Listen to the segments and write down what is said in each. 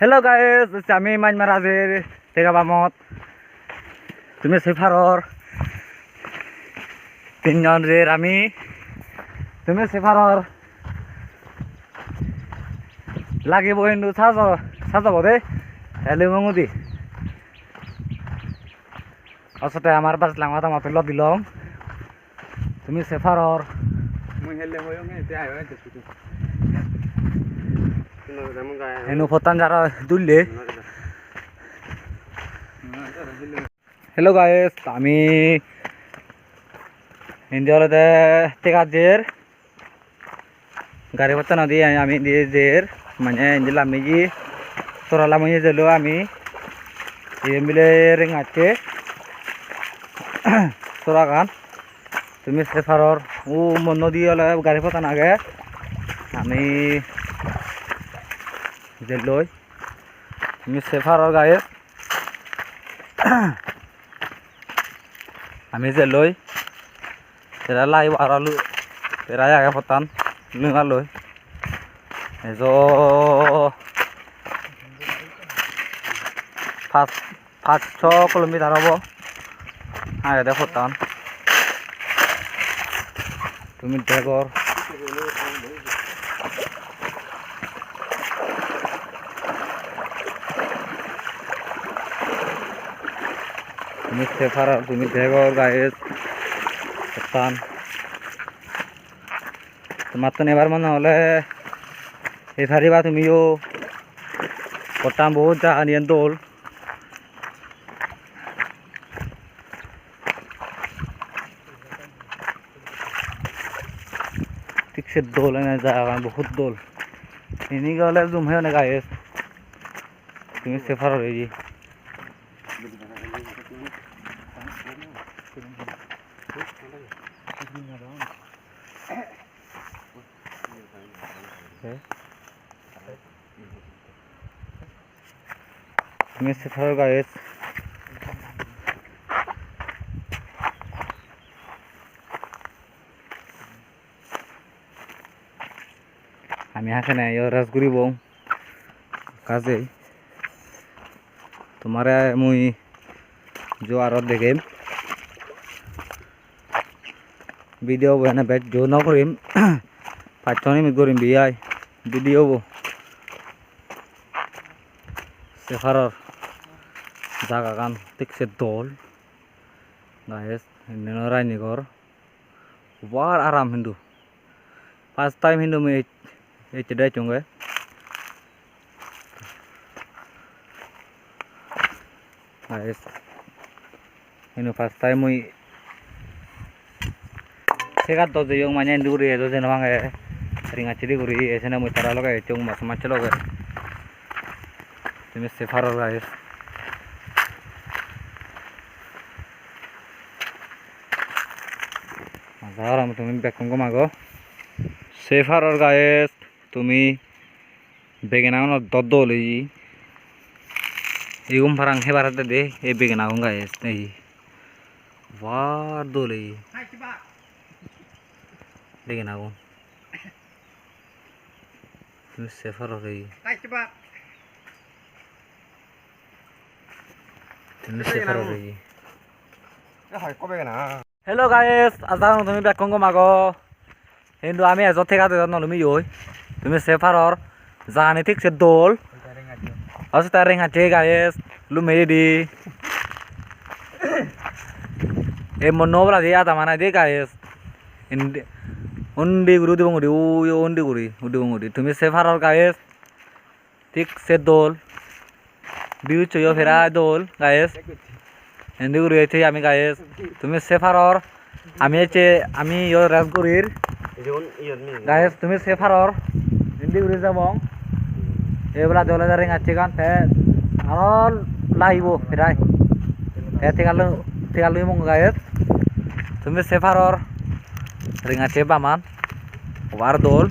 Hello guys, আমি mine মারাজের থেকে বামত তুমি সেফারর তিনজন রের আমি তুমি সেফারর লাগিব কিন্তু সাজাব দে হেলে মঙ্গুদি আসতে আমার বাস লাঙাতা মাত্র ল দিলম তুমি সেফারর Muy hello, muy bien, te hago esto. No, estamos acá. হেনু ফতান যারা দুললে হ্যালো গাইস আমি ইন্ডিয়াতে টেকাজের গাড়ি ফতা নদী আমি দিয়েজের মানে ইন্দিলাম নিজি তোরালাম জেলো আমি মিলে রেঙাচ্ছে তোরাগান তুমি সেফারর ও নদী হলে গাড়ি ফতা নাগে আমি জেলই তুমি সেফারর গায়ে আমি জেলই তেরা লাই আরালু তেরা আগে ফতান লুঙালই এজ পাঁচ ছ কিলোমিটার হব আগে দে ফতান তুমি ডেগর তুমি সেফারর তুমি ডেগর গায়ে ফতান তোমার তো নেবার মনে হলে এই ফারিবা তুমিও কটাম বহুত জায়গা নিয়ে দোল ঠিক সে দোল এনে জায়গা বহুত দোল এনে গেলে জুম হয়ে অনেক গায়ে তুমি সেফারর এই তুমি সেফারর গায়ে আমি এখানে রাজগুড়ি বউ কাজে তোমার মুই জোয়ারত দেখিম ভিডিও বনে বেট জো ন করিম পাঁচনি মি করিম বিয়াই ভিডিও বো সেফারর জাগা গান ঠিকছে দল গায়েস রায়নিগর বার আরাম হিন্দু ফার্স্ট টাইম হিন্দু মে এই চড়াই চুঙ্গে গায়েস হিন্দু ফার্স্ট টাইম মুই সেগাত তো যে মানে দূরে এতো যেন ভাঙে রিঙাচিরি করি এসে না মুই তারা লগাই চুং মাছ মাছ লগাই তুমি সেফারর গায়েস যাওয়ার তুমি বেকম মাগো সেফারর গায়েস তুমি বেগেনাগন দল এগুম ফারাং হেবার হাতে দে এই বেগেনাগন গায়েস এই ওয়ার দল বেগেনাগন তুমি সেফারর তুমি সেফারর হ্যালো গাইস আজান তুমি বেকম মাগো কিন্তু আমি এজত থেকে নলমি ইয় তুমি সেফারর জানি ঠিক সে দোল আছে তার রেঙাচে গায়েস লুমে দি এ মনোবলা দিয়ে আতা মানা দিয়ে গায়েস উন্ডি গুরু দিব গুড়ি ও উন্ডি গুড়ি উডি গুড়ি তুমি সেফারর গায়েস ঠিক সে দোল বিউ চয় ফেরা দোল গায়েস হিন্দি গুড়ি হয়েছে আমি গায়েস তুমি সেফারর আমি হচ্ছে আমি রাজগুড়ির গায়েস তুমি সেফারর হিন্দি গুড়ি যাব এবেলা দলে দাঁড়িয়ে গাচ্ছে গান আর লাইব ফেরাই ঠিকালু মঙ্গ গায়েস তুমি সেফারর রিঙাছে বামান ওভার দোল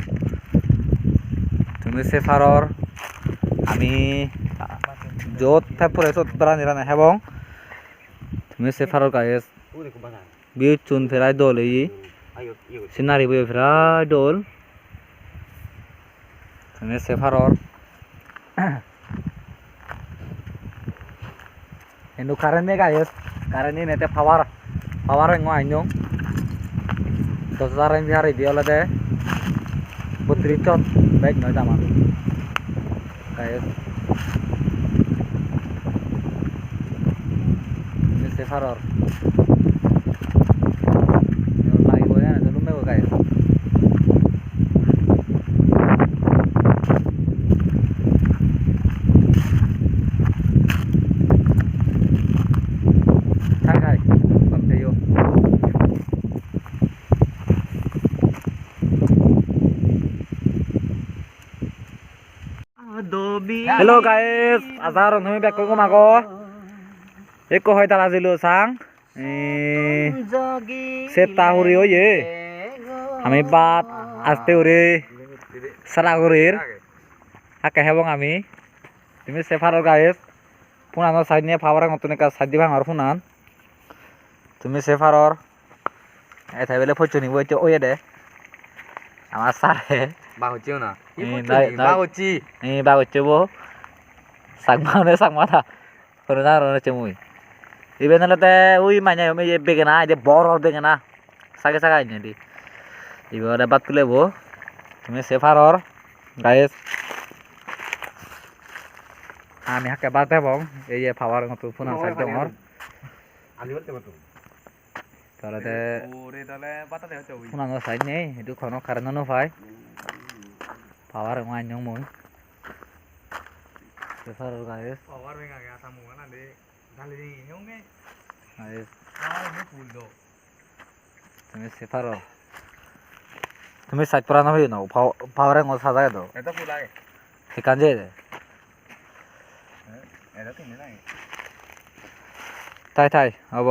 তুমি সেফারর আমি যত পরে তত বেড়া নিরানে এবং তুমি সেফারর গায়েস বিউ চুন ফেরাই দোল এই সিনারি বই ফেরাই দোল তুমি সেফারর Endo karene guys. Karene nete power yang nganyong. Dosaran biar dia oleh putri cot baik nggak sama guys. Ini sefaror. Ini lagi boleh ada lumba guys. Hai, come to you. Hello guys, azar তুমি back করো মাগো এক হয় তারা জিলো সাং সেটা Hari way আমি বাত আস্তে ওরে সারা গরের হাকে হেবং আমি তুমি সেফারর গাইস পুনানো সাইড নিয়ে পাওয়ার মতন কা সাইড ভাঙার পুনান তুমি সেফারর এথাই বেলে ফচনি বইতে ওয়ে দে আমার সারে বাহুচিও না বাগুচি বাগুচি বো সাংমানে সাংমাথা করোনা রনে চেমুই ইবেনলতে উই মাইনা মে বেগনা যে বড় বেগনা সাগে সাগা আইনে দি ইবরে বাত তুলে বো তুমি সেফারর গাইস আমি হাকে বাতে বং এই যে পাওয়ার মতো ফোন সাইড দমর আলি বলতে মতো তাহলে ওরে তাহলে বাতাতে হচ্ছে ওই ফোন সাইড নেই এটু খনো কারণ নো পাই পাওয়ার মাইন নং মই সেফারর গাইস পাওয়ার বেঙ্গা গয়া সামু না দে ঢালি দি হেউগে গাইস আর নে ফুল দো তুমি সেফারর তুমি সাইড পরা না হই না পাওয়ার ngো সাজা দাও এটা ফুল লাগে ঠিকান যে এটা তিন লাগে তাই তাই হব